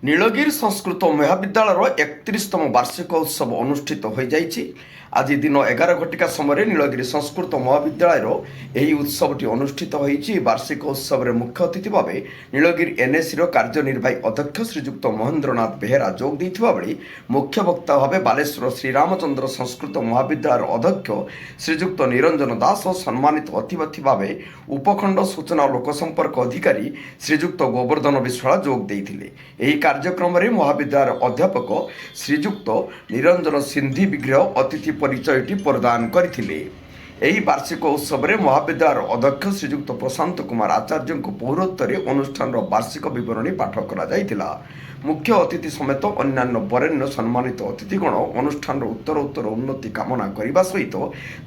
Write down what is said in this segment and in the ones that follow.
नीलगिरी संस्कृत महाविद्यालय 31तम वार्षिक उत्सव अनुष्ठित हो जाइछि। आज दिन 11 घटिका समय नीलगिरी संस्कृत महाविद्यालय यह उत्सवटी अनुष्ठित होइछि। वार्षिक उत्सव में मुख्य अतिथि भाव नीलगिरी एनएससी कार्यनिर्वाही अध्यक्ष श्रीजुक्त महेंद्रनाथ बेहेरा जोग देइथिबा बेले मुख्य वक्ता भाव बालेश्वर श्रीरामचंद्र संस्कृत महाविद्यालय अध्यक्ष श्रीजुक्त निरंजन दास और सम्मानित अतिथि भाव उपखंड सूचना और लोकसंपर्क अधिकारी श्रीजुक्त गोवर्धन विश्वाल जोग देइथिले। एही कार्यक्रम में महाविद्यालय अध्यापक श्रीजुक्त निरंजन सिंधी विग्रह अतिथि परिचयटी प्रदान करथिले। एही वार्षिक उत्सव में महाविद्यालय अध्यक्ष श्रीजुक्त प्रशांत कुमार आचार्य पौरत्व अनुष्ठान वार्षिक विवरणी पाठ करा। मुख्य अतिथि समेत अन्यान्य वरेण्य सम्मानित अतिथिगण अनुष्ठान उत्तर उन्नति कामना करने सहित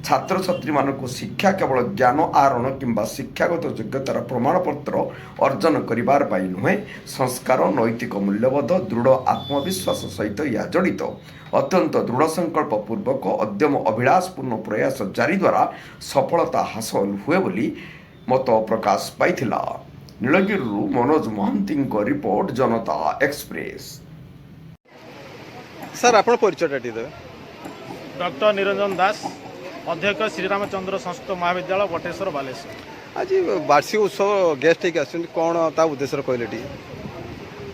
छात्र छात्री मानक शिक्षा केवल ज्ञान आहरण किंबा शिक्षागत योग्यतार प्रमाणपत्र अर्जन करिबार पाई नुहे, संस्कार नैतिक मूल्यबोध दृढ़ आत्मविश्वास सहित या जड़ित अत्यंत दृढ़ संकल्प पूर्वक अद्यम अभिलाषपूर्ण प्रयास जारी द्वारा सफलता हासिल हुए बोली मत प्रकाश पाइथिला। नीलगिरी मनोज महांती रिपोर्ट, जनता एक्सप्रेस। सर आपण परिचय देवे। डॉक्टर निरंजन दास, अध्यक्ष श्रीरामचंद्र संस्कृत महाविद्यालय बटेश्वर बालेश्वर। आज वार्षिक उत्सव गेस्ट कौन ता उद्देश्य कहले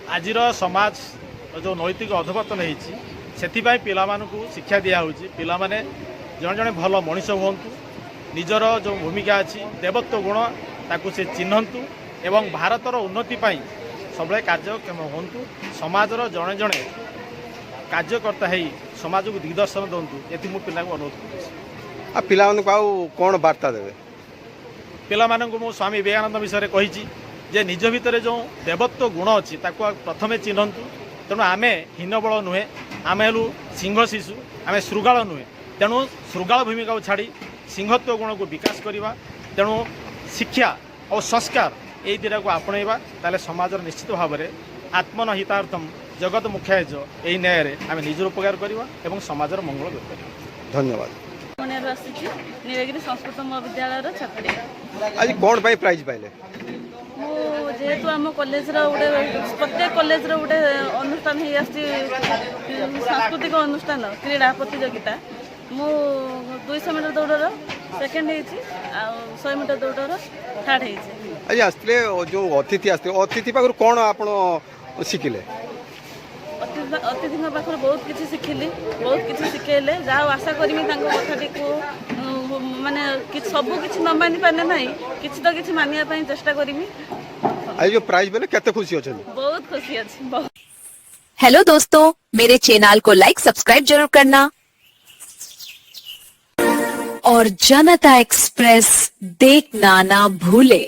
आज समाज जो नैतिक अधपतन होती पिला शिक्षा दिया पिला माने जड़े जड़े भल मनीष हूँ, निजर जो भूमिका अच्छी देवत्व गुण ताकू से चिन्हतु एवं भारतर उन्नति सब कार्यक्षम हूँ, समाजर जड़े जड़े कार्यकर्ता है समाज को दिग्दर्शन दिंतु ये मु पिला अनुरोध कर पिला कौन वार्ता देवे। पिला मु स्वामी विवेकानंद विषय कही जे निज भितर जो देवत्व गुण अच्छी प्रथमे चिन्हतु। तेणु आमे हीनबल नुहे, आम हेलु सिंह शिशु, आम श्रृगाल नुहे। तेणु श्रृगाल भूमिका को छाड़ी सिंहत्व गुण को विकास करवा। तेणु शिक्षा और संस्कार यही दुटा को आपणेबा ताले समाजर निश्चित भाव में आत्मन हितार्थम जगत मुख्याय यही न्याय आम निजर उपकार करवा एवं समाजर मंगल कर। धन्यवाद। नीलगिरी संस्कृत महाविद्यालय छात्री। आज कौन पाई प्राइज पाइले? जेहेतु आम कॉलेज गोटे प्रत्येक कॉलेज गोटे अनुष्ठान हो सांस्कृतिक अनुष्ठान क्रीड़ा प्रतियोगिता मु 200 मीटर दौड़र सेकेंड होती 100 मीटर दौड़र थर्ड होती। आज आसते जो अतिथि आसते अतिथि पाखर कौन आप शिखिले? अतिथि पाखर बहुत किसी शिखिली, बहुत किसी शिखेले। जहाँ आशा करमी कथाटी को माने सबू किसी न मानि पारे ना किसी तो किसी मानिया चेष्टा करमी। आज जो प्राइज मिले केते खुशी अछि? बहुत खुशी अछि। हेलो दोस्तों, मेरे चैनल को लाइक सब्सक्राइब जरूर करना और जनता एक्सप्रेस देखना ना भूले।